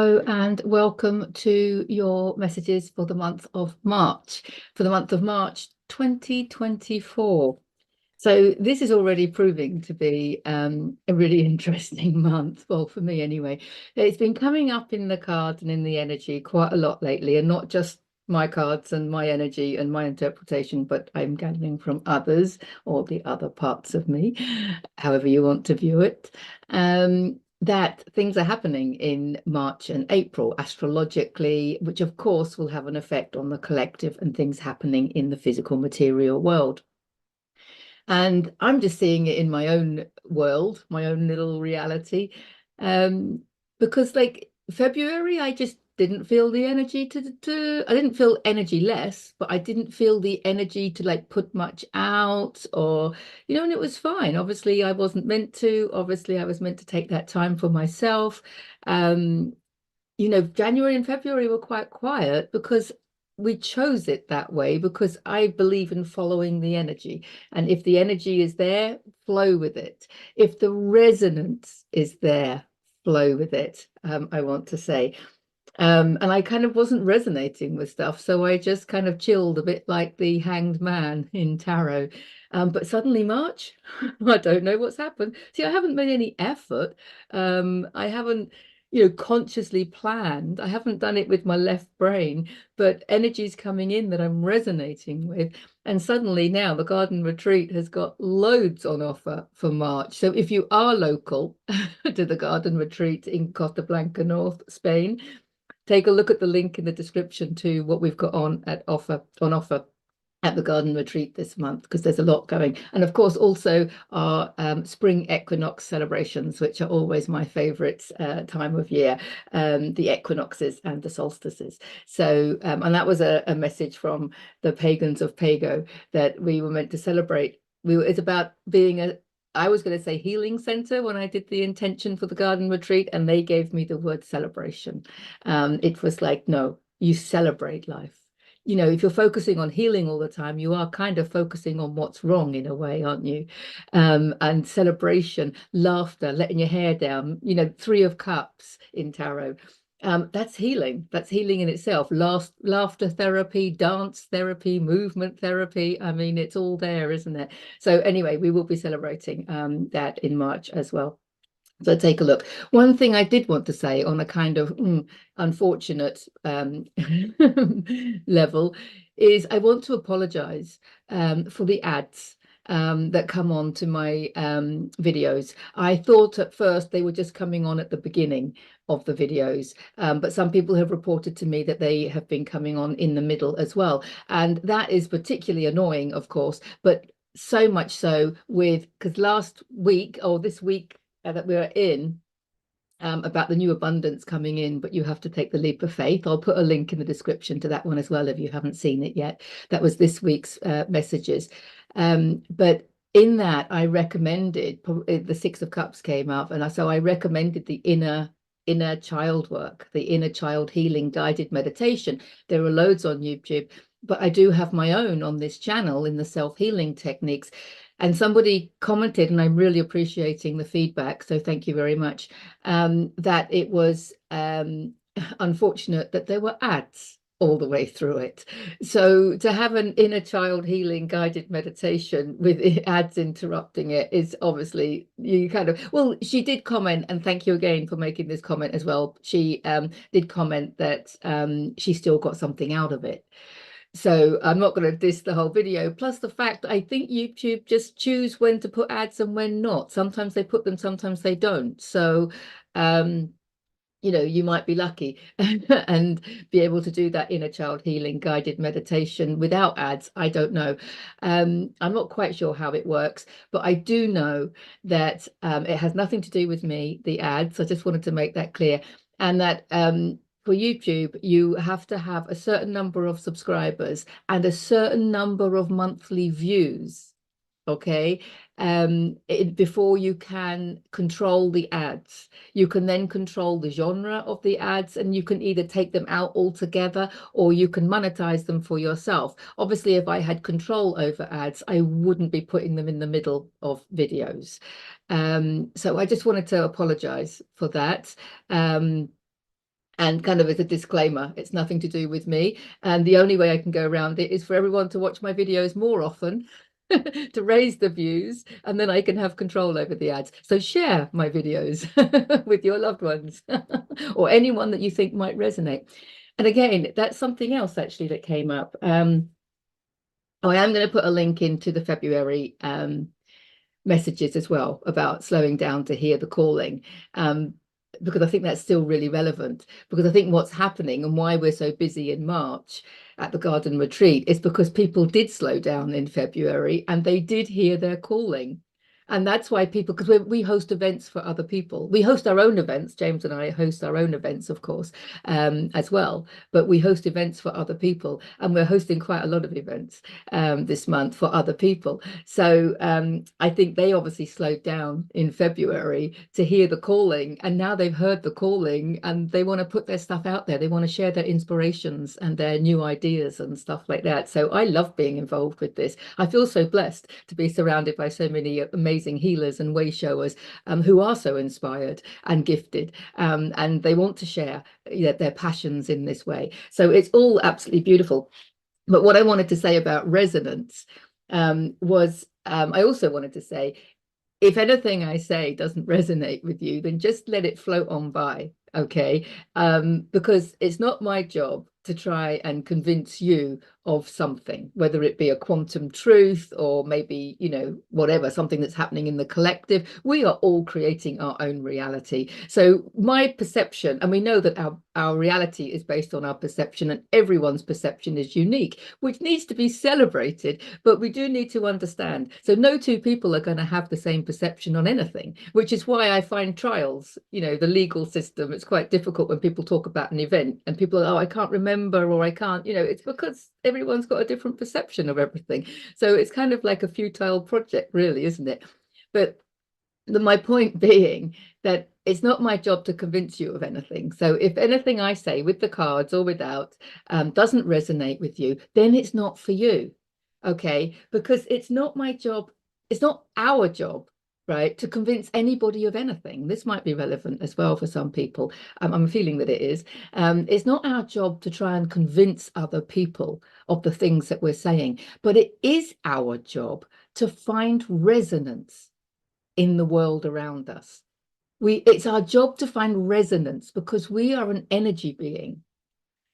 Hello and welcome to your messages for the month of March, 2024. So this is already proving to be a really interesting month, well, for me anyway. It's been coming up in the cards and in the energy quite a lot lately, and not just my cards and my energy and my interpretation, but I'm gathering from others or the other parts of me, however you want to view it. That things are happening in March and April astrologically, which of course will have an effect on the collective and things happening in the physical material world. And I'm just seeing it in my own world, my own little reality. Because like February, I just didn't feel the energy I didn't feel energy less, but I didn't feel the energy to like put much out or, and it was fine. Obviously, I wasn't meant to. Obviously, I was meant to take that time for myself. January and February were quite quiet because we chose it that way, because I believe in following the energy. And if the energy is there, flow with it. If the resonance is there, flow with it, I want to say. And I kind of wasn't resonating with stuff. So I just kind of chilled a bit like the hanged man in tarot. But suddenly March, I don't know what's happened. See, I haven't made any effort. I haven't, consciously planned. I haven't done it with my left brain, but energy's coming in that I'm resonating with. And suddenly now the garden retreat has got loads on offer for March. So if you are local to the garden retreat in Costa Blanca, North Spain, take a look at the link in the description to what we've got on offer at the garden retreat this month, because there's a lot going. And of course also our spring equinox celebrations, which are always my favorite time of year, the equinoxes and the solstices. So and that was a message from the pagans of Pago, that we were meant to celebrate. It's about being I was going to say healing center when I did the intention for the garden retreat, and they gave me the word celebration. It was like, no, you celebrate life. If you're focusing on healing all the time, you are kind of focusing on what's wrong in a way, aren't you? And celebration, laughter, letting your hair down, 3 of Cups in tarot. That's healing. That's healing in itself. Laughter therapy, dance therapy, movement therapy. I mean, it's all there, isn't it? So anyway, we will be celebrating that in March as well. So take a look. One thing I did want to say on a kind of unfortunate level is I want to apologize for the ads that come on to my videos. I thought at first they were just coming on at the beginning of the videos, but some people have reported to me that they have been coming on in the middle as well. And that is particularly annoying, of course, but so much so because last week or this week that we're in, about the new abundance coming in, but you have to take the leap of faith. I'll put a link in the description to that one as well if you haven't seen it yet. That was this week's messages. But in that, I recommended, the 6 of Cups came up, and so I recommended the inner child work, the inner child healing guided meditation. There are loads on YouTube, but I do have my own on this channel in the self-healing techniques. And somebody commented, and I'm really appreciating the feedback, so thank you very much, that it was unfortunate that there were ads all the way through it. So to have an inner child healing guided meditation with ads interrupting it is obviously, you kind of, well, she did comment, and thank you again for making this comment as well. She did comment that she still got something out of it. So I'm not going to diss the whole video. Plus the fact I think YouTube just choose when to put ads and when not. Sometimes they put them, sometimes they don't. So, you might be lucky and be able to do that inner child healing guided meditation without ads. I don't know. I'm not quite sure how it works, but I do know that it has nothing to do with me, the ads. I just wanted to make that clear. And that for YouTube, you have to have a certain number of subscribers and a certain number of monthly views, okay, before you can control the ads. You can then control the genre of the ads, and you can either take them out altogether or you can monetize them for yourself. Obviously, if I had control over ads, I wouldn't be putting them in the middle of videos. So I just wanted to apologize for that. And kind of as a disclaimer, it's nothing to do with me. And the only way I can go around it is for everyone to watch my videos more often to raise the views, and then I can have control over the ads. So share my videos with your loved ones or anyone that you think might resonate. And again, that's something else actually that came up. I am going to put a link into the February messages as well about slowing down to hear the calling, because I think that's still really relevant, because I think what's happening and why we're so busy in March at the garden retreat is because people did slow down in February and they did hear their calling. And that's why people, because we host events for other people. We host our own events. James and I host our own events, of course, as well. But we host events for other people. And we're hosting quite a lot of events this month for other people. So I think they obviously slowed down in February to hear the calling. And now they've heard the calling and they want to put their stuff out there. They want to share their inspirations and their new ideas and stuff like that. So I love being involved with this. I feel so blessed to be surrounded by so many amazing healers and way showers who are so inspired and gifted, and they want to share their passions in this way. So it's all absolutely beautiful. But what I wanted to say about resonance was I also wanted to say, if anything I say doesn't resonate with you, then just let it float on by, okay? Because it's not my job to try and convince you of something, whether it be a quantum truth or maybe, you know, whatever, something that's happening in the collective. We are all creating our own reality. So my perception, and we know that our reality is based on our perception, and everyone's perception is unique, which needs to be celebrated, but we do need to understand. So no two people are going to have the same perception on anything, which is why I find trials, you know, the legal system, it's quite difficult when people talk about an event and people are, oh, I can't remember, or I can't, you know, it's because everyone's got a different perception of everything. So it's kind of like a futile project, really, isn't it? But my point being that it's not my job to convince you of anything. So if anything I say with the cards or without doesn't resonate with you, then it's not for you. Okay, because it's not my job, it's not our job, right, to convince anybody of anything. This might be relevant as well for some people. I'm feeling that it is. It's not our job to try and convince other people of the things that we're saying, but it is our job to find resonance in the world around us. It's our job to find resonance because we are an energy being.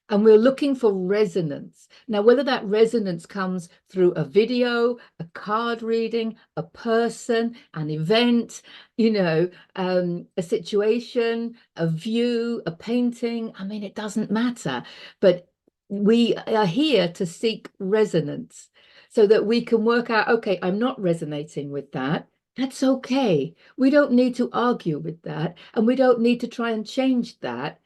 And we're looking for resonance. Now, whether that resonance comes through a video, a card reading, a person, an event, you know, a situation, a view, a painting, I mean, it doesn't matter. But we are here to seek resonance so that we can work out, okay, I'm not resonating with that. That's okay. We don't need to argue with that. And we don't need to try and change that.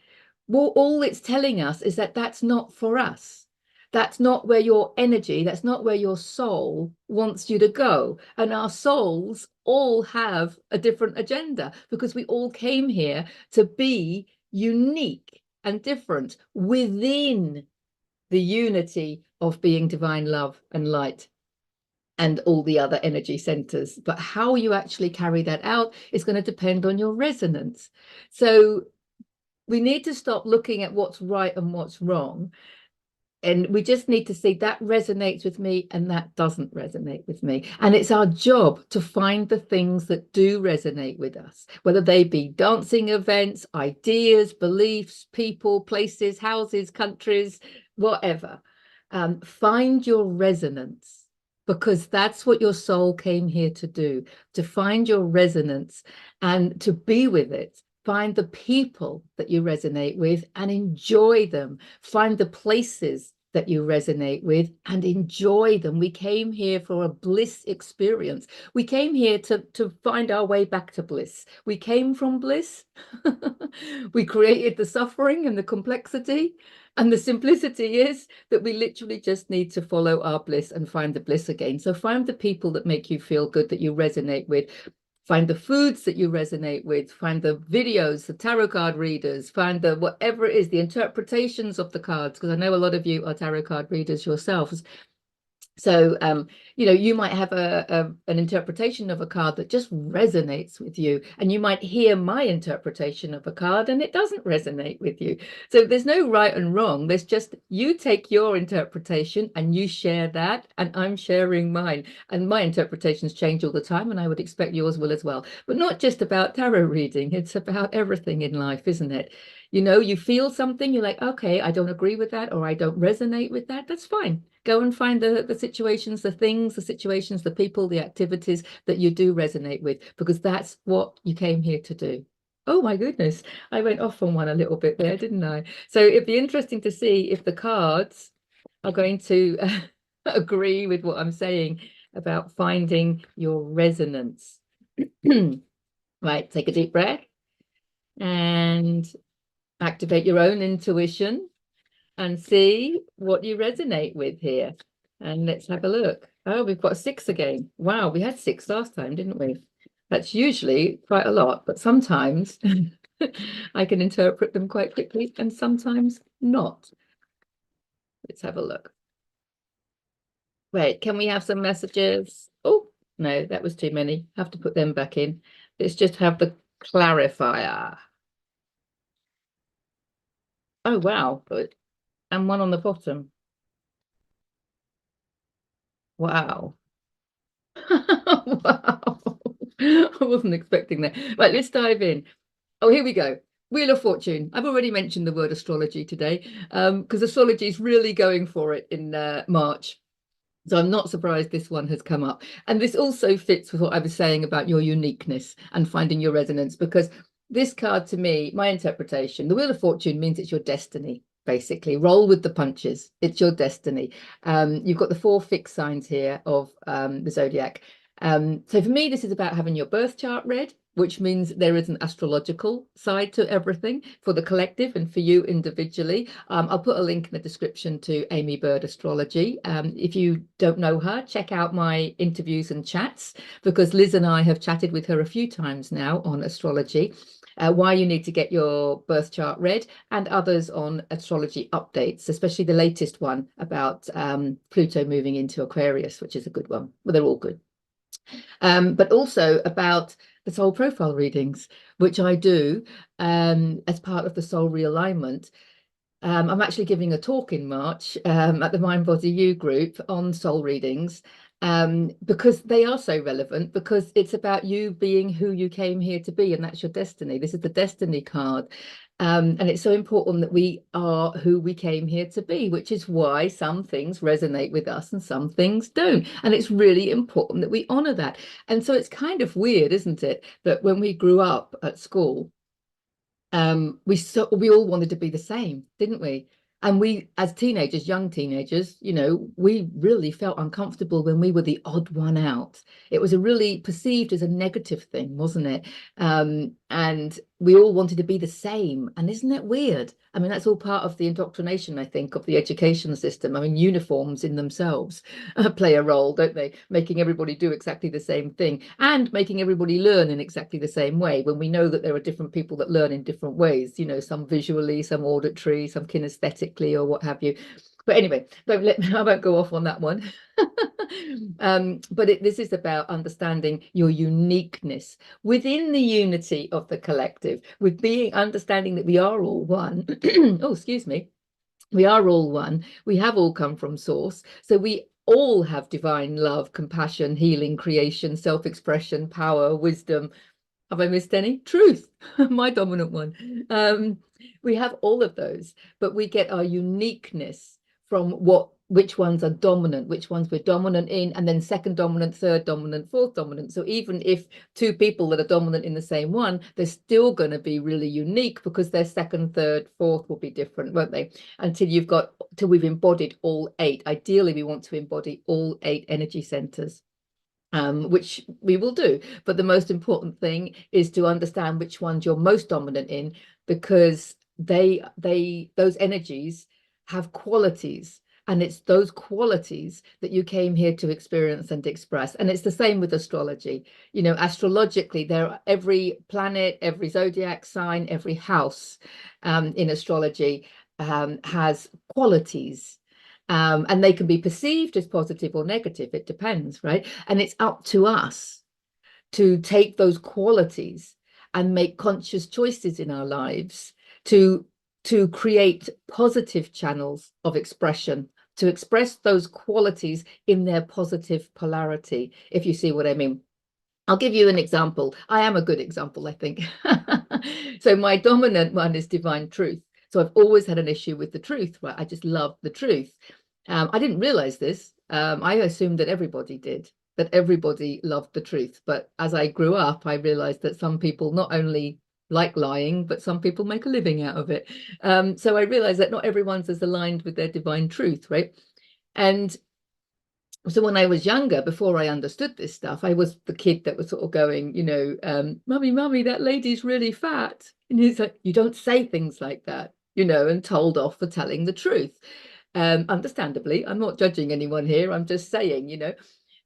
Well, all it's telling us is that that's not for us. That's not where your energy, that's not where your soul wants you to go. And our souls all have a different agenda because we all came here to be unique and different within the unity of being divine love and light and all the other energy centers. But how you actually carry that out is going to depend on your resonance. So we need to stop looking at what's right and what's wrong. And we just need to see that resonates with me and that doesn't resonate with me. And it's our job to find the things that do resonate with us, whether they be dancing events, ideas, beliefs, people, places, houses, countries, whatever. Find your resonance, because that's what your soul came here to do, to find your resonance and to be with it. Find the people that you resonate with and enjoy them. Find the places that you resonate with and enjoy them. We came here for a bliss experience. We came here to find our way back to bliss. We came from bliss. We created the suffering and the complexity. And the simplicity is that we literally just need to follow our bliss and find the bliss again. So find the people that make you feel good, that you resonate with. Find the foods that you resonate with, find the videos, the tarot card readers, find the whatever it is, the interpretations of the cards, because I know a lot of you are tarot card readers yourselves. So, you might have an interpretation of a card that just resonates with you, and you might hear my interpretation of a card and it doesn't resonate with you. So there's no right and wrong. There's just you take your interpretation and you share that, and I'm sharing mine. And my interpretations change all the time, and I would expect yours will as well. But not just about tarot reading, it's about everything in life, isn't it? You feel something, you're like, okay, I don't agree with that, or I don't resonate with that. That's fine. Go and find the situations, the things, the situations, the people, the activities that you do resonate with, because that's what you came here to do. Oh my goodness, I went off on one a little bit there, didn't I? So it'd be interesting to see if the cards are going to agree with what I'm saying about finding your resonance. Right, take a deep breath and activate your own intuition and see what you resonate with here. And let's have a look. Oh, we've got 6 again. Wow, we had 6 last time, didn't we? That's usually quite a lot, but sometimes I can interpret them quite quickly and sometimes not. Let's have a look. Wait, can we have some messages? Oh, no, that was too many. Have to put them back in. Let's just have the clarifier. Oh, wow, good. And one on the bottom. Wow. Wow. I wasn't expecting that. Right, let's dive in. Oh, here we go. Wheel of Fortune. I've already mentioned the word astrology today, because astrology is really going for it in March. So I'm not surprised this one has come up. And this also fits with what I was saying about your uniqueness and finding your resonance, because this card, to me, my interpretation, the Wheel of Fortune means it's your destiny, basically. Roll with the punches. It's your destiny. You've got the 4 fixed signs here of the zodiac. So for me, this is about having your birth chart read, which means there is an astrological side to everything for the collective and for you individually. I'll put a link in the description to Amy Bird Astrology. If you don't know her, check out my interviews and chats, because Liz and I have chatted with her a few times now on astrology. Why you need to get your birth chart read, and others on astrology updates, especially the latest one about Pluto moving into Aquarius, which is a good one. Well, they're all good. But also about the soul profile readings, which I do as part of the soul realignment. I'm actually giving a talk in March at the Mind Body You group on soul readings, because they are so relevant, because it's about you being who you came here to be, and that's your destiny. This is the destiny card. And it's so important that we are who we came here to be, which is why some things resonate with us and some things don't. And it's really important that we honor that. And so it's kind of weird, isn't it, that when we grew up at school, we all wanted to be the same, didn't we? And we, as teenagers, young teenagers, we really felt uncomfortable when we were the odd one out. It was a really perceived as a negative thing, wasn't it? And we all wanted to be the same. And isn't that weird? I mean, that's all part of the indoctrination, I think, of the education system. I mean, uniforms in themselves play a role, don't they? Making everybody do exactly the same thing and making everybody learn in exactly the same way, when we know that there are different people that learn in different ways, some visually, some auditory, some kinesthetically, or what have you. But anyway, I won't go off on that one. But this is about understanding your uniqueness within the unity of the collective, with understanding that we are all one. Oh, excuse me. We are all one. We have all come from source. So we all have divine love, compassion, healing, creation, self-expression, power, wisdom. Have I missed any? Truth, my dominant one. We have all of those, but we get our uniqueness from which ones are dominant, which ones we're dominant in, and then second dominant, third dominant, fourth dominant. So even if 2 people that are dominant in the same one, they're still going to be really unique, because their second, third, fourth will be different, won't they? Till we've embodied all 8. Ideally, we want to embody all 8 energy centers. Which we will do. But the most important thing is to understand which ones you're most dominant in, because those energies have qualities, and it's those qualities that you came here to experience and express. And it's the same with astrology. Astrologically, every planet, every zodiac sign, every house in astrology has qualities. And they can be perceived as positive or negative. It depends, right? And it's up to us to take those qualities and make conscious choices in our lives to create positive channels of expression, to express those qualities in their positive polarity, if you see what I mean. I'll give you an example. I am a good example, I think. So my dominant one is divine truth. So I've always had an issue with the truth, right? I just love the truth. I didn't realize this. I assumed that everybody did, that everybody loved the truth. But as I grew up, I realized that some people not only like lying, but some people make a living out of it. So I realized that not everyone's as aligned with their divine truth, right? And so when I was younger, before I understood this stuff, I was the kid that was sort of going, mummy, mummy, that lady's really fat. And he's like, you don't say things like that, and told off for telling the truth. Understandably, I'm not judging anyone here. I'm just saying,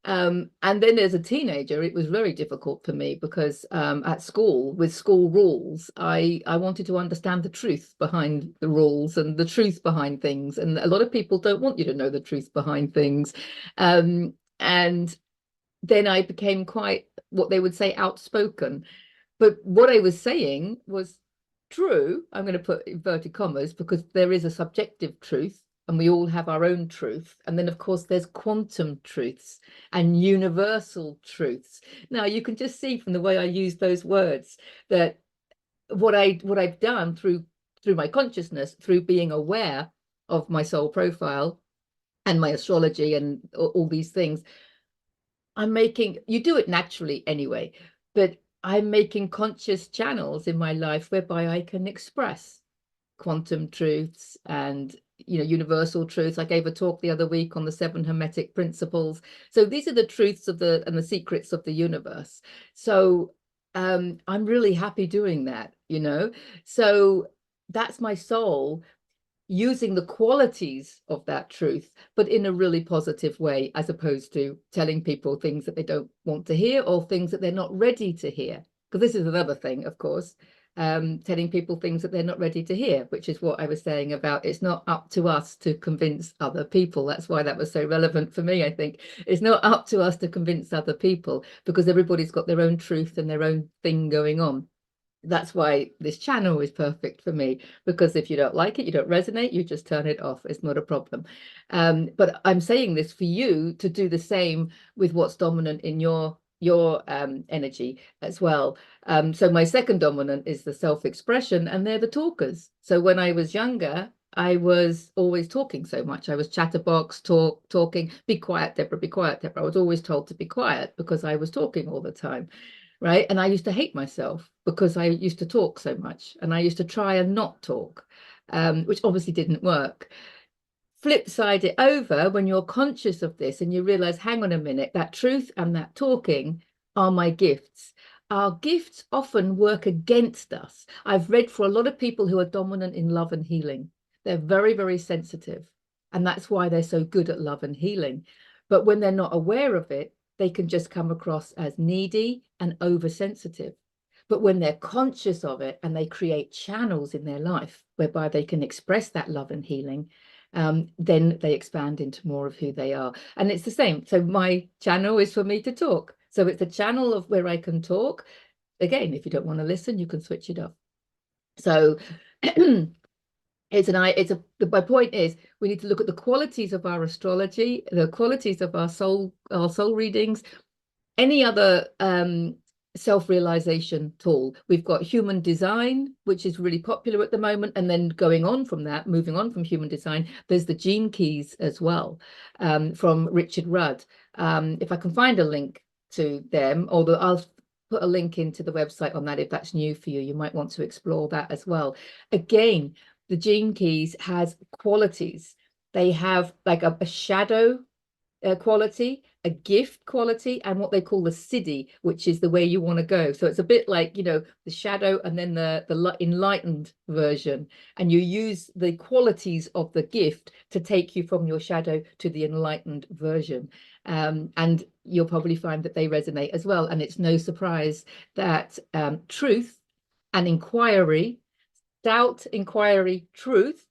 and then as a teenager, it was very difficult for me because at school, with school rules, I wanted to understand the truth behind the rules and the truth behind things. And a lot of people don't want you to know the truth behind things. And then I became quite what they would say outspoken. But what I was saying was true. I'm going to put inverted commas because there is a subjective truth and we all have our own truth. And then, of course, there's quantum truths and universal truths. Now, you can just see from the way I use those words that what I've done through my consciousness, through being aware of my soul profile and my astrology and all these things, you do it naturally anyway, but I'm making conscious channels in my life whereby I can express quantum truths and universal truths. I gave a talk the other week on the 7 Hermetic principles. So these are the truths of the secrets of the universe. So I'm really happy doing that, So that's my soul using the qualities of that truth, but in a really positive way, as opposed to telling people things that they don't want to hear or things that they're not ready to hear. Because this is another thing, of course, telling people things that they're not ready to hear, which is what I was saying about it's not up to us to convince other people. That's why that was so relevant for me, I think. It's not up to us to convince other people because everybody's got their own truth and their own thing going on. That's why this channel is perfect for me, because if you don't like it, you don't resonate, you just turn it off. It's not a problem. But I'm saying this for you to do the same with what's dominant in your energy as well. So my second dominant is the self-expression, and they're the talkers. So when I was younger, I was always talking so much. I was chatterbox, talking, be quiet, Deborah, be quiet, Deborah. I was always told to be quiet because I was talking all the time. Right. And I used to hate myself because I used to talk so much and I used to try and not talk, which obviously didn't work. Flip side it over when you're conscious of this and you realize, hang on a minute, that truth and that talking are my gifts. Our gifts often work against us. I've read for a lot of people who are dominant in love and healing. They're very, very sensitive. And that's why they're so good at love and healing. But when they're not aware of it, they can just come across as needy and oversensitive. But when they're conscious of it and they create channels in their life whereby they can express that love and healing, then they expand into more of who they are. And it's the same. So my channel is for me to talk. So it's a channel of where I can talk. Again, if you don't want to listen, you can switch it off. So my point is we need to look at the qualities of our astrology, the qualities of our soul readings, any other self-realization tool. We've got human design, which is really popular at the moment, and then moving on from human design, there's the gene keys as well, from Richard Rudd. If I can find a link to them, although I'll put a link into the website on that if that's new for you. You might want to explore that as well. Again, the gene keys has qualities. They have like a shadow quality, a gift quality, and what they call the siddhi, which is the way you want to go. So it's a bit like, the shadow and then the enlightened version. And you use the qualities of the gift to take you from your shadow to the enlightened version. And you'll probably find that they resonate as well. And it's no surprise that truth and inquiry, doubt, inquiry, truth,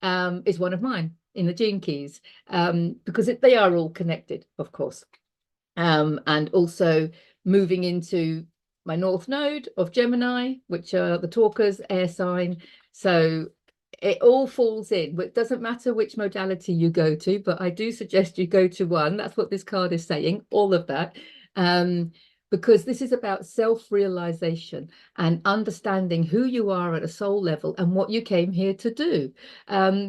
is one of mine. in the gene keys, because they are all connected, of course. And also moving into my North Node of Gemini, which are the talkers, air sign. So it all falls in. It doesn't matter which modality you go to, but I do suggest you go to one. That's what this card is saying, all of that. Because this is about self-realization and understanding who you are at a soul level and what you came here to do.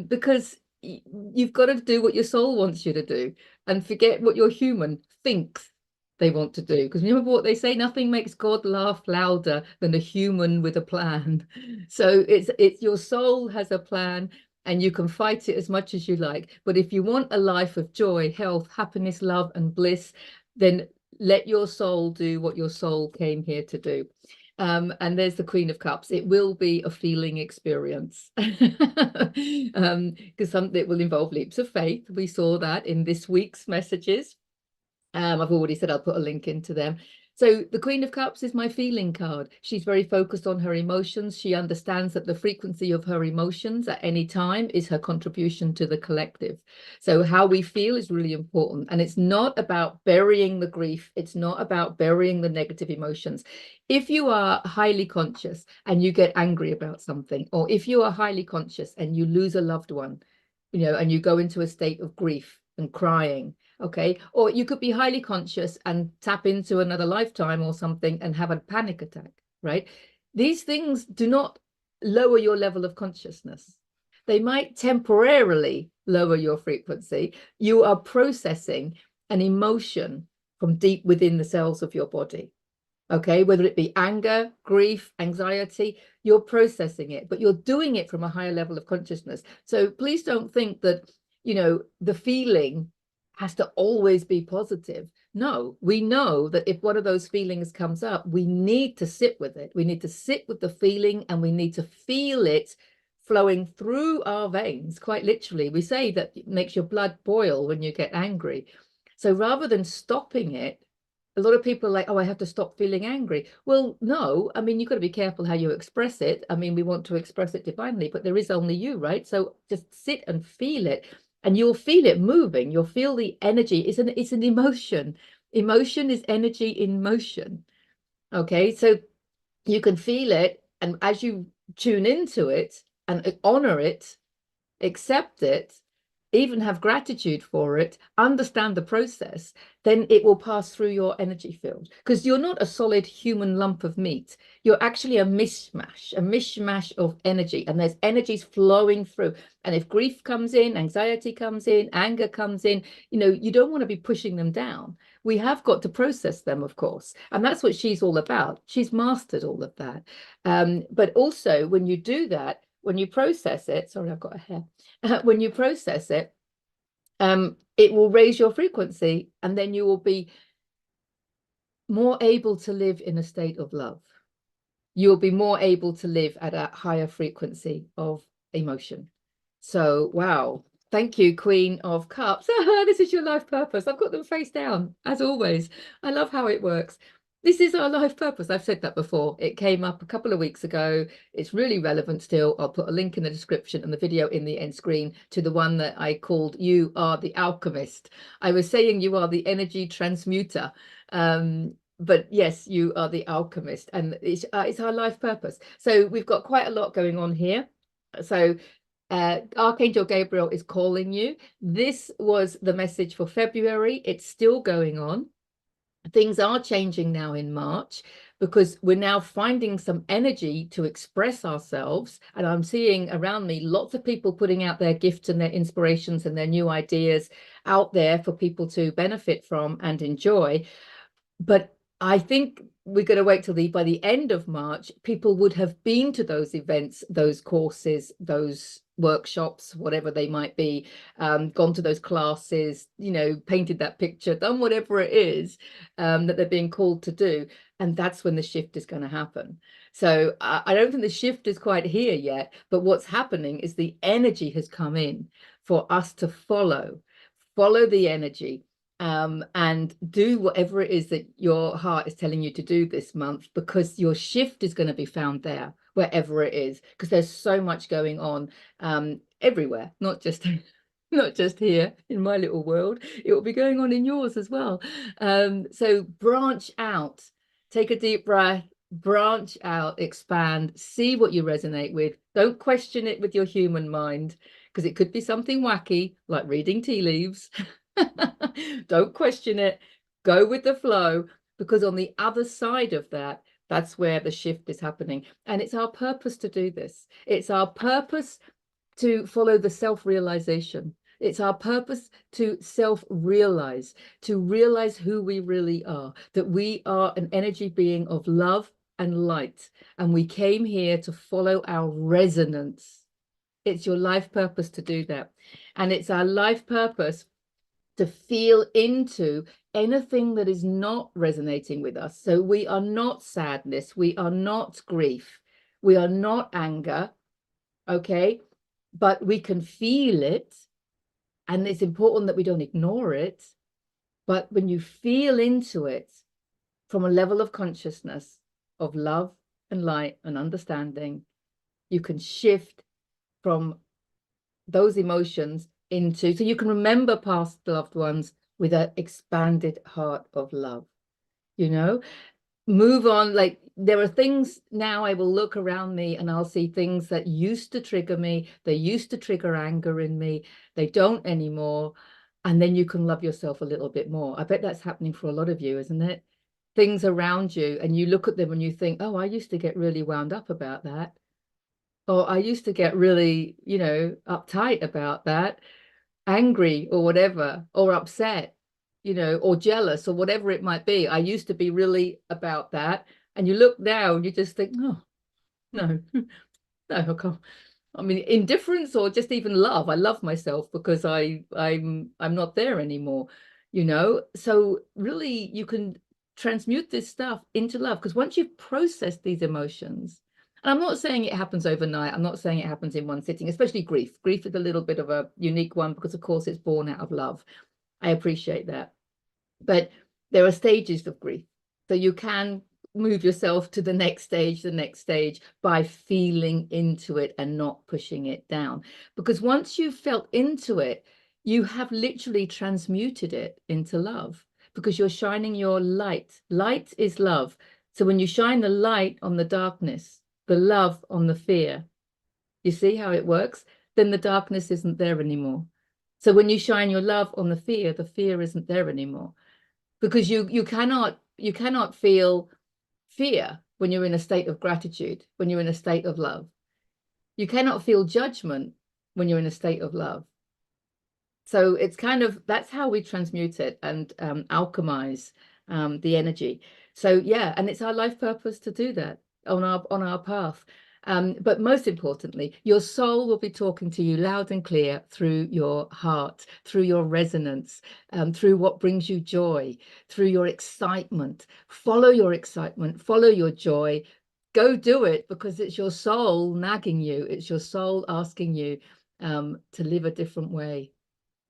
Because you've got to do what your soul wants you to do and forget what your human thinks they want to do. Because remember what they say, nothing makes God laugh louder than a human with a plan. So it's your soul has a plan, and you can fight it as much as you like. But if you want a life of joy, health, happiness, love, and bliss, then let your soul do what your soul came here to do. And there's the Queen of Cups. It will be a feeling experience, because something it will involve leaps of faith. We saw that in this week's messages. I've already said I'll put a link into them. So the Queen of Cups is my feeling card. She's very focused on her emotions. She understands that the frequency of her emotions at any time is her contribution to the collective. So how we feel is really important. And it's not about burying the grief. It's not about burying the negative emotions. If you are highly conscious and you get angry about something, or if you are highly conscious and you lose a loved one, and you go into a state of grief and crying, okay, or you could be highly conscious and tap into another lifetime or something and have a panic attack, right? These things do not lower your level of consciousness. They might temporarily lower your frequency. You are processing an emotion from deep within the cells of your body, okay, whether it be anger, grief, anxiety, you're processing it, but you're doing it from a higher level of consciousness. So please don't think that the feeling has to always be positive. No, we know that if one of those feelings comes up, we need to sit with it. We need to sit with the feeling, and we need to feel it flowing through our veins. Quite literally, we say that it makes your blood boil when you get angry. So rather than stopping it, a lot of people are like, oh, I have to stop feeling angry. Well, no, I mean, you've got to be careful how you express it. I mean, we want to express it divinely, but there is only you, right? So just sit and feel it. And you'll feel it moving. You'll feel the energy. It's an emotion. Emotion is energy in motion. Okay, so you can feel it. And as you tune into it and honor it, accept it, even have gratitude for it, understand the process, then it will pass through your energy field. Because you're not a solid human lump of meat. You're actually a mishmash of energy. And there's energies flowing through. And if grief comes in, anxiety comes in, anger comes in, you don't want to be pushing them down. We have got to process them, of course. And that's what she's all about. She's mastered all of that. But also, when you do that, when you process it, sorry, I've got a hair. When you process it, it will raise your frequency, and then you will be more able to live in a state of love. You'll be more able to live at a higher frequency of emotion. So, wow. Thank you, Queen of Cups. This is your life purpose. I've got them face down, as always. I love how it works. This is our life purpose. I've said that before. It came up a couple of weeks ago. It's really relevant still. I'll put a link in the description and the video in the end screen to the one that I called You Are the Alchemist. I was saying you are the energy transmuter. But yes, you are the alchemist, and it's our life purpose. So we've got quite a lot going on here. So Archangel Gabriel is calling you. This was the message for February. It's still going on. Things are changing now in March, because we're now finding some energy to express ourselves. And I'm seeing around me lots of people putting out their gifts and their inspirations and their new ideas out there for people to benefit from and enjoy. But I think we're going to wait till by the end of March, people would have been to those events, those courses, those workshops, whatever they might be, gone to those classes, painted that picture, done whatever it is that they're being called to do. And that's when the shift is going to happen. So I don't think the shift is quite here yet, but what's happening is the energy has come in for us to follow the energy. And do whatever it is that your heart is telling you to do this month, because your shift is going to be found there, wherever it is, because there's so much going on everywhere, not just not just here in my little world. It will be going on in yours as well. So branch out, take a deep breath, branch out, expand, see what you resonate with. Don't question it with your human mind, because it could be something wacky, like reading tea leaves. Don't question it. Go with the flow, because on the other side of that, that's where the shift is happening. And it's our purpose to do this. It's our purpose to follow the self-realization. It's our purpose to self-realize, to realize who we really are, that we are an energy being of love and light. And we came here to follow our resonance. It's your life purpose to do that. And it's our life purpose to feel into anything that is not resonating with us. So we are not sadness, we are not grief, we are not anger, okay? But we can feel it, and it's important that we don't ignore it. But when you feel into it from a level of consciousness of love and light and understanding, you can shift from those emotions into, so you can remember past loved ones with an expanded heart of love, you know, move on. Like, there are things now, I will look around me and I'll see things that used to trigger me. They used to trigger anger in me. They don't anymore. And then you can love yourself a little bit more. I bet that's happening for a lot of you, isn't it? Things around you, and you look at them and you think, oh, I used to get really wound up about that. Or I used to get really, you know, uptight about that, angry or whatever, or upset, you know, or jealous or whatever it might be. I used to be really about that. And you look now and you just think, oh, no, no, I can't. I mean, indifference or just even love. I love myself because I'm not there anymore, you know. So really you can transmute this stuff into love, because once you've processed these emotions, and I'm not saying it happens overnight, I'm not saying it happens in one sitting, especially grief. Grief is a little bit of a unique one because of course it's born out of love. I appreciate that. But there are stages of grief. So you can move yourself to the next stage by feeling into it and not pushing it down. Because once you've felt into it, you have literally transmuted it into love, because you're shining your light. Light is love. So when you shine the light on the darkness, the love on the fear, you see how it works? Then the darkness isn't there anymore. So when you shine your love on the fear isn't there anymore, because you cannot feel fear when you're in a state of gratitude, when you're in a state of love. You cannot feel judgment when you're in a state of love. So it's kind of, that's how we transmute it and alchemize the energy. So yeah, and it's our life purpose to do that on our path. But most importantly, your soul will be talking to you loud and clear through your heart, through your resonance, through what brings you joy, through your excitement. Follow your excitement, follow your joy. Go do it, because it's your soul nagging you. It's your soul asking you to live a different way.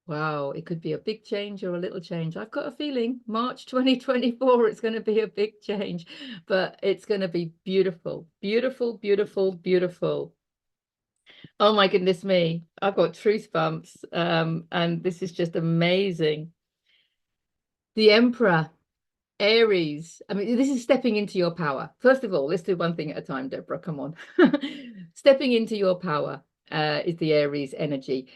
Wow, it could be a big change or a little change. I've got a feeling March 2024, it's going to be a big change, but it's going to be beautiful, beautiful, beautiful, beautiful. Oh my goodness me. I've got truth bumps, and this is just amazing. The Emperor, Aries. I mean, this is stepping into your power. First of all, let's do one thing at a time, Deborah. Come on. Stepping into your power is the Aries energy.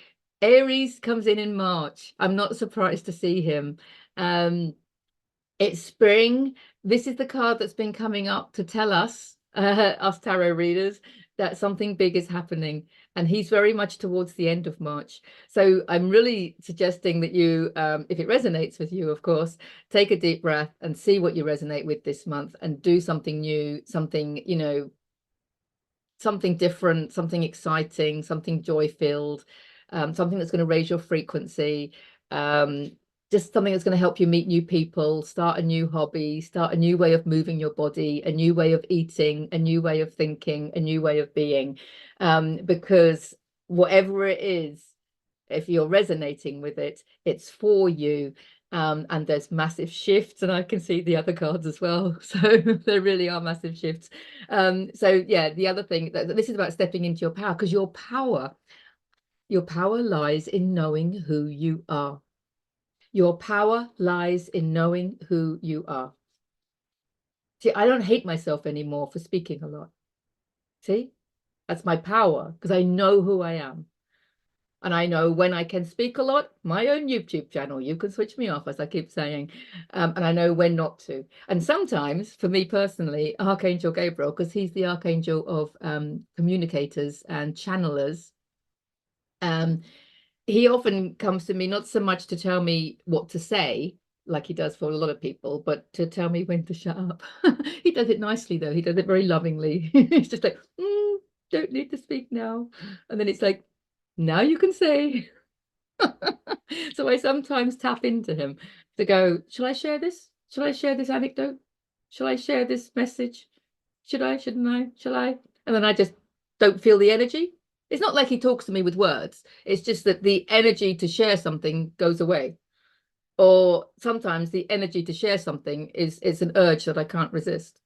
Aries comes in March. I'm not surprised to see him. It's spring. This is the card that's been coming up to tell us, us tarot readers, that something big is happening. And he's very much towards the end of March. So I'm really suggesting that you, if it resonates with you, of course, take a deep breath and see what you resonate with this month, and do something new, something, you know, something different, something exciting, something joy-filled, something that's going to raise your frequency, just something that's going to help you meet new people, start a new hobby, start a new way of moving your body, a new way of eating, a new way of thinking, a new way of being, because whatever it is, if you're resonating with it, it's for you. And there's massive shifts, and I can see the other cards as well. So there really are massive shifts. So yeah, the other thing, this is about stepping into your power, because your power, Your power lies in knowing who you are. Your power lies in knowing who you are. See, I don't hate myself anymore for speaking a lot. See, that's my power because I know who I am. And I know when I can speak a lot, my own YouTube channel, you can switch me off, as I keep saying. And I know when not to. And sometimes, for me personally, Archangel Gabriel, because he's the archangel of communicators and channelers, he often comes to me not so much to tell me what to say, like he does for a lot of people, but to tell me when to shut up. He does it nicely, though. He does it very lovingly. He's just like, don't need to speak now. And then it's like, now you can say. So I sometimes tap into him to go, shall I share this? Shall I share this anecdote? Shall I share this message? Should I? Shouldn't I? Shall I? And then I just don't feel the energy. It's not like he talks to me with words. It's just that the energy to share something goes away. Or sometimes the energy to share something it's an urge that I can't resist.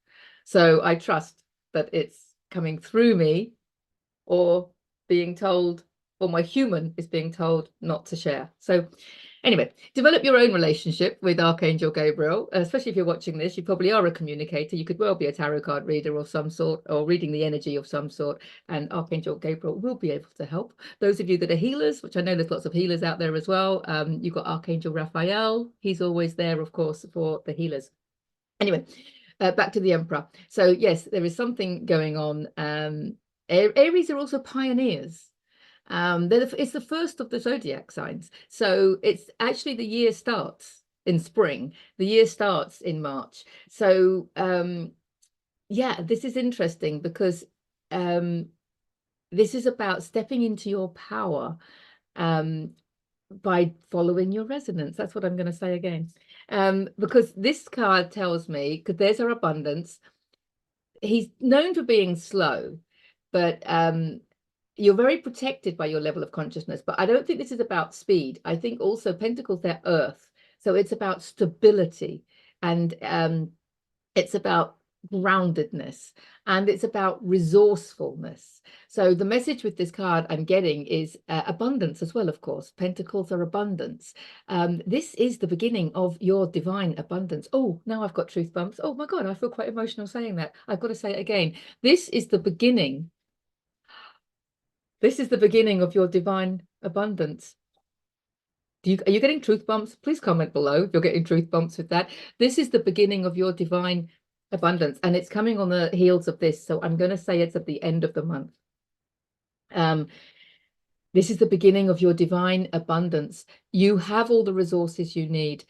So I trust that it's coming through me or being told, or my human is being told not to share. So anyway, develop your own relationship with Archangel Gabriel, especially if you're watching this. You probably are a communicator. You could well be a tarot card reader of some sort, or reading the energy of some sort, and Archangel Gabriel will be able to help. Those of you that are healers, which I know there's lots of healers out there as well, you've got Archangel Raphael. He's always there, of course, for the healers. Anyway, back to the Emperor. So yes, there is something going on. Aries are also pioneers. It's the first of the zodiac signs. So it's actually the year starts in spring. The year starts in March. So yeah, this is interesting because this is about stepping into your power by following your resonance. That's what I'm going to say again. Because this card tells me, because there's our abundance. He's known for being slow, but you're very protected by your level of consciousness. But I don't think this is about speed. I think also Pentacles, they're earth. So it's about stability, and it's about groundedness, and it's about resourcefulness. So the message with this card I'm getting is abundance as well, of course. Pentacles are abundance. This is the beginning of your divine abundance. Oh, now I've got truth bumps. Oh my God, I feel quite emotional saying that. I've got to say it again. This is the beginning. This is the beginning of your divine abundance. Are you getting truth bumps? Please comment below if you're getting truth bumps with that. This is the beginning of your divine abundance, and it's coming on the heels of this. So I'm going to say it's at the end of the month. This is the beginning of your divine abundance. You have all the resources you need.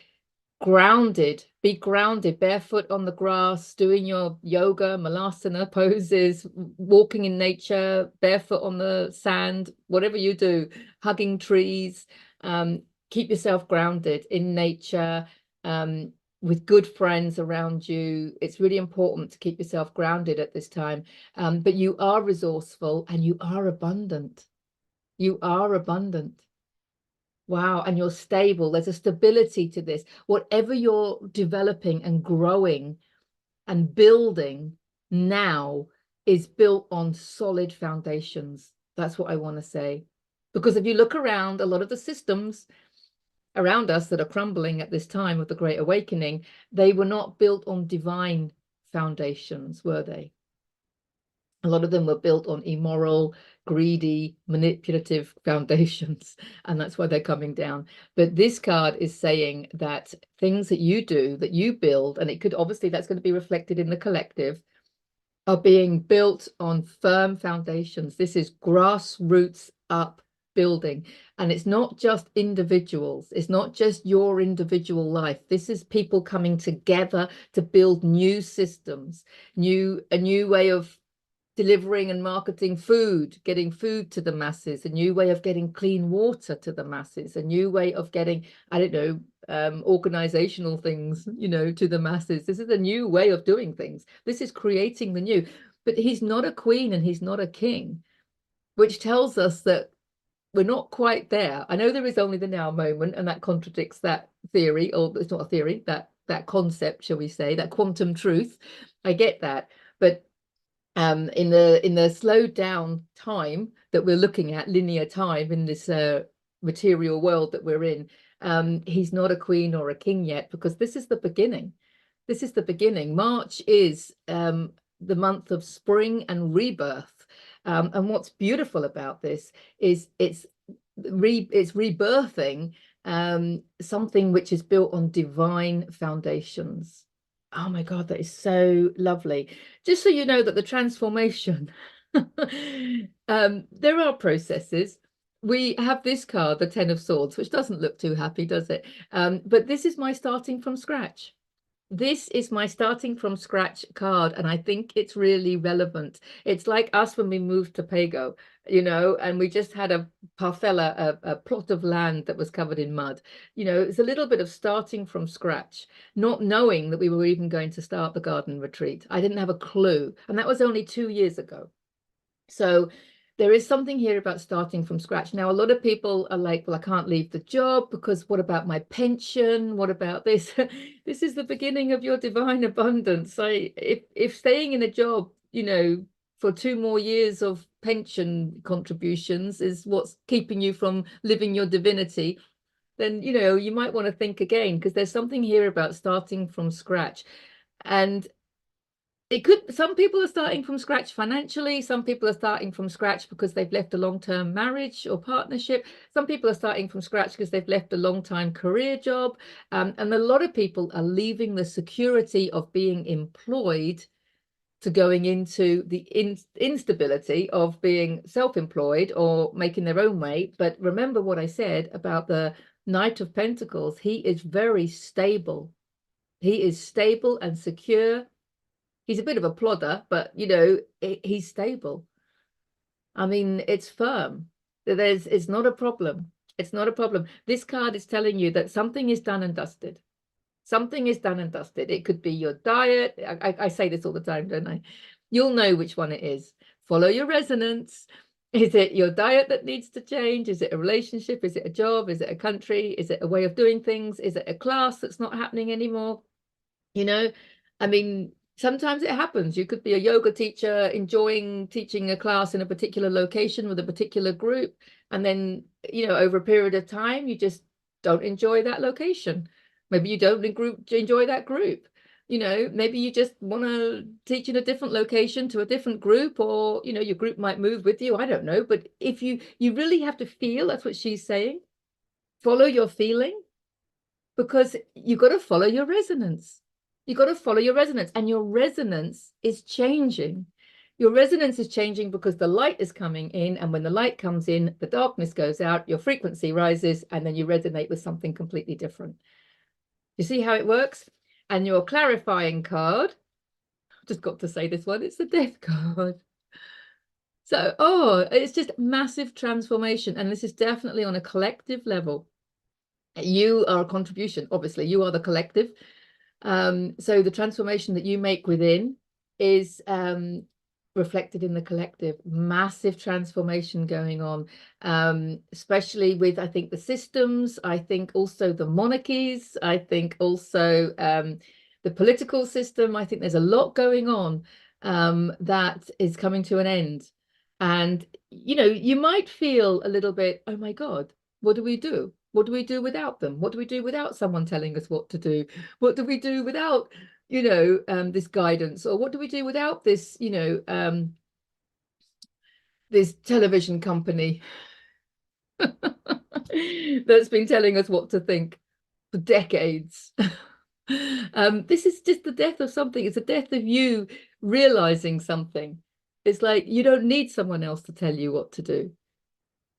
Grounded, be grounded, barefoot on the grass, doing your yoga, malasana poses, walking in nature, barefoot on the sand, whatever you do, hugging trees. Keep yourself grounded in nature, with good friends around you. It's really important to keep yourself grounded at this time. But you are resourceful and you are abundant. You are abundant. Wow, and you're stable. There's a stability to this. Whatever you're developing and growing and building now is built on solid foundations. That's what I want to say. Because if you look around, a lot of the systems around us that are crumbling at this time of the Great Awakening, they were not built on divine foundations, were they? A lot of them were built on immoral, greedy, manipulative foundations, and that's why they're coming down. But this card is saying that things that you do, that you build, and it could obviously, that's going to be reflected in the collective, are being built on firm foundations. This is grassroots up building, and it's not just individuals. It's not just your individual life. This is people coming together to build new systems, a new way of delivering and marketing food, getting food to the masses, a new way of getting clean water to the masses, a new way of getting, I don't know, organizational things, you know, to the masses. This is a new way of doing things. This is creating the new. But he's not a queen and he's not a king, which tells us that we're not quite there. I know there is only the now moment, and that contradicts that theory, or it's not a theory, that concept, shall we say, that quantum truth. I get that. But In the slowed down time that we're looking at, linear time in this material world that we're in, he's not a queen or a king yet, because this is the beginning. This is the beginning. March is the month of spring and rebirth. And what's beautiful about this is it's rebirthing something which is built on divine foundations. Oh my God, that is so lovely. Just so you know that the transformation, there are processes. We have this card, the Ten of Swords, which doesn't look too happy, does it? But this is my starting from scratch. This is my starting from scratch card, and I think it's really relevant. It's like us when we moved to Pago, and we just had a parcella, a plot of land that was covered in mud. It's a little bit of starting from scratch, not knowing that we were even going to start the garden retreat. I didn't have a clue, and that was only 2 years ago. So there is something here about starting from scratch. Now, a lot of people are like, well, I can't leave the job because what about my pension? What about this? This is the beginning of your divine abundance. If staying in a job, for 2 more years of pension contributions is what's keeping you from living your divinity, then, you might want to think again, because there's something here about starting from scratch. And some people are starting from scratch financially. Some people are starting from scratch because they've left a long-term marriage or partnership. Some people are starting from scratch because they've left a long-time career job. And a lot of people are leaving the security of being employed to going into the instability of being self-employed or making their own way. But remember what I said about the Knight of Pentacles. He is very stable. He is stable and secure. He's a bit of a plodder, but he's stable. I mean, it's firm. It's not a problem. It's not a problem. This card is telling you that something is done and dusted. Something is done and dusted. It could be your diet. I say this all the time, don't I? You'll know which one it is. Follow your resonance. Is it your diet that needs to change? Is it a relationship? Is it a job? Is it a country? Is it a way of doing things? Is it a class that's not happening anymore? I mean, sometimes it happens. You could be a yoga teacher enjoying teaching a class in a particular location with a particular group, and then over a period of time you just don't enjoy that location. Maybe you don't enjoy that group. Maybe you just want to teach in a different location to a different group, or your group might move with you. I don't know. But if you really have to feel, that's what she's saying, follow your feeling, because you've got to follow your resonance. You've got to follow your resonance, and your resonance is changing. Your resonance is changing because the light is coming in, and when the light comes in, the darkness goes out, your frequency rises, and then you resonate with something completely different. You see how it works? And your clarifying card, I've just got to say this one, it's the Death card. So, it's just massive transformation, and this is definitely on a collective level. You are a contribution, obviously, you are the collective. So the transformation that you make within is reflected in the collective. Massive transformation going on, especially with, I think, the systems. I think also the monarchies. I think also the political system. I think there's a lot going on that is coming to an end. And, you might feel a little bit, oh my God, what do we do? What do we do without them? What do we do without someone telling us what to do? What do we do without, this guidance? Or what do we do without this, this television company that's been telling us what to think for decades? This is just the death of something. It's a death of you realizing something. It's like you don't need someone else to tell you what to do.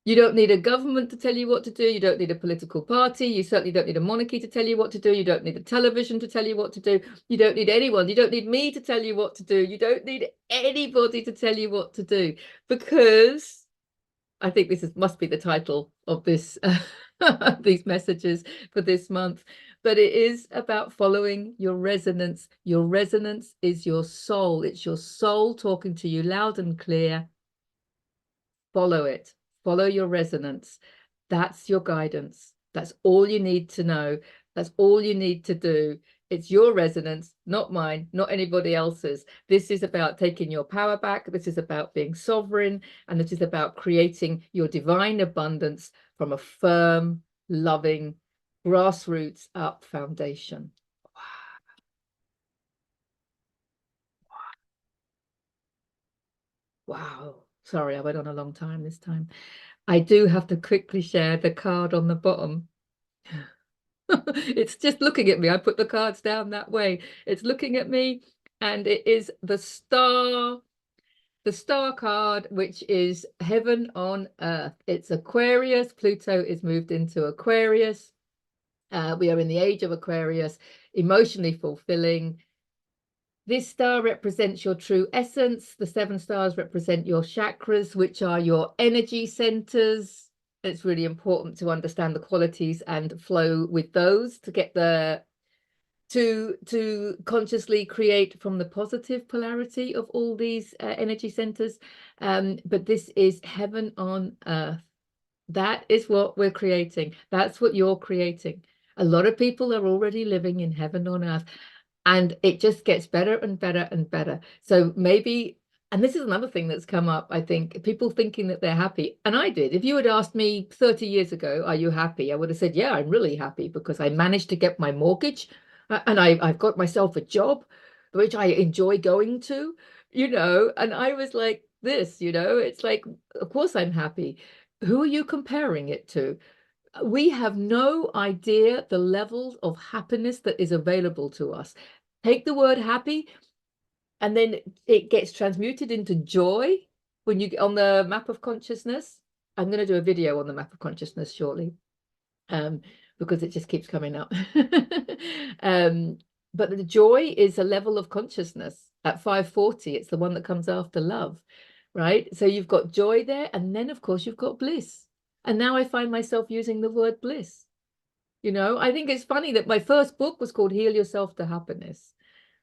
You don't need a government to tell you what to do. You don't need a political party. You certainly don't need a monarchy to tell you what to do. You don't need a television to tell you what to do. You don't need anyone. You don't need me to tell you what to do. You don't need anybody to tell you what to do, because I think must be the title of this these messages for this month. But it is about following your resonance. Your resonance is your soul. It's your soul talking to you loud and clear. Follow it. Follow your resonance. That's your guidance. That's all you need to know. That's all you need to do. It's your resonance, not mine, not anybody else's. This is about taking your power back. This is about being sovereign. And this is about creating your divine abundance from a firm, loving, grassroots up foundation. Wow. Sorry, I went on a long time this time. I do have to quickly share the card on the bottom. It's just looking at me. I put the cards down that way. It's looking at me, and it is the star card, which is heaven on earth. It's Aquarius. Pluto is moved into Aquarius. We are in the age of Aquarius, emotionally fulfilling. This star represents your true essence. The 7 stars represent your chakras, which are your energy centers. It's really important to understand the qualities and flow with those to get to consciously create from the positive polarity of all these energy centers. But this is heaven on earth. That is what we're creating. That's what you're creating. A lot of people are already living in heaven on earth. And it just gets better and better and better. So maybe, and this is another thing that's come up, I think, people thinking that they're happy. And I did. If you had asked me 30 years ago, are you happy? I would have said, yeah, I'm really happy because I managed to get my mortgage and I've got myself a job, which I enjoy going to, and I was like this, it's like, of course I'm happy. Who are you comparing it to? We have no idea the levels of happiness that is available to us. Take the word happy, and then it gets transmuted into joy when you get on the map of consciousness. I'm going to do a video on the map of consciousness shortly, because it just keeps coming up. But the joy is a level of consciousness at 540. It's the one that comes after love, right? So you've got joy there, and then of course you've got bliss. And now I find myself using the word bliss. I think it's funny that my first book was called Heal Yourself to Happiness,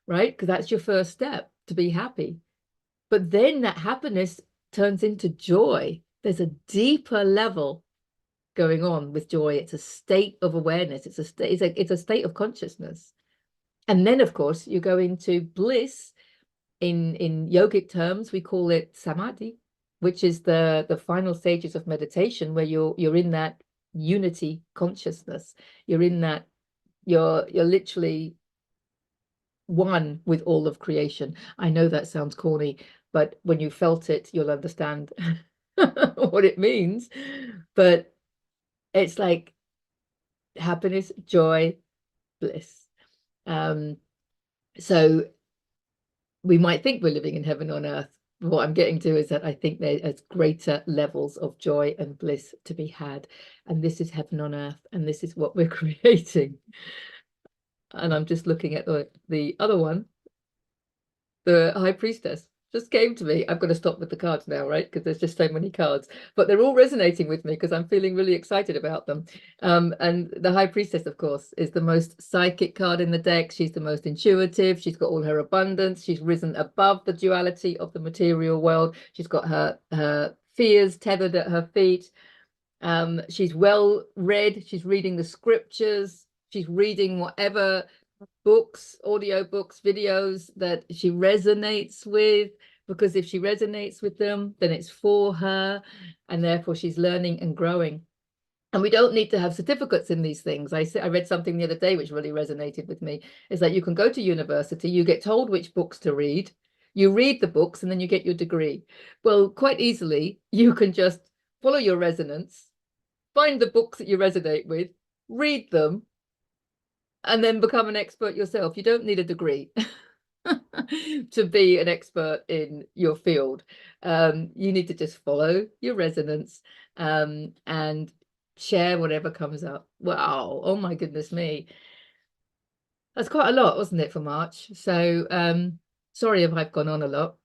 right? Because that's your first step, to be happy. But then that happiness turns into joy. There's a deeper level going on with joy. It's a state of awareness. It's a state of consciousness. And then, of course, you go into bliss. In yogic terms, we call it samadhi, which is the final stages of meditation, where you're in that unity consciousness. You're in that you're literally one with all of creation. I know that sounds corny, but when you felt it, you'll understand what it means. But it's like happiness, joy, bliss. So we might think we're living in heaven on earth. What I'm getting to is that I think there's greater levels of joy and bliss to be had. And this is heaven on earth. And this is what we're creating. And I'm just looking at the other one, the High Priestess. Just came to me. I've got to stop with the cards now, right? Because there's just so many cards, but they're all resonating with me because I'm feeling really excited about them. And the High Priestess, of course, is the most psychic card in the deck. She's the most intuitive. She's got all her abundance. She's risen above the duality of the material world. She's got her fears tethered at her feet. She's well read. She's reading the scriptures. She's reading whatever books, audio books, videos that she resonates with, because if she resonates with them, then it's for her, and therefore she's learning and growing. And we don't need to have certificates in these things. I read something the other day which really resonated with me, is that you can go to university, you get told which books to read, you read the books, and then you get your degree. Well, quite easily, you can just follow your resonance, find the books that you resonate with, read them, and then become an expert yourself. You don't need a degree to be an expert in your field. You need to just follow your resonance, and share whatever comes up. Wow. Oh my goodness me. That's quite a lot, wasn't it, for March? So sorry if I've gone on a lot.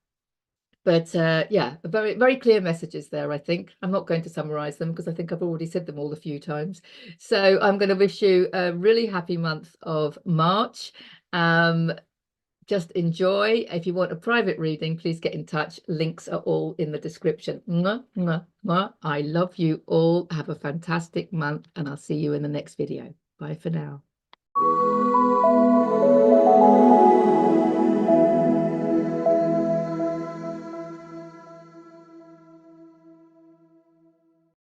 But yeah, very, very clear messages there, I think. I'm not going to summarize them because I think I've already said them all a few times. So I'm going to wish you a really happy month of March. Just enjoy. If you want a private reading, please get in touch. Links are all in the description. Mwah, mwah, mwah. I love you all. Have a fantastic month, and I'll see you in the next video. Bye for now.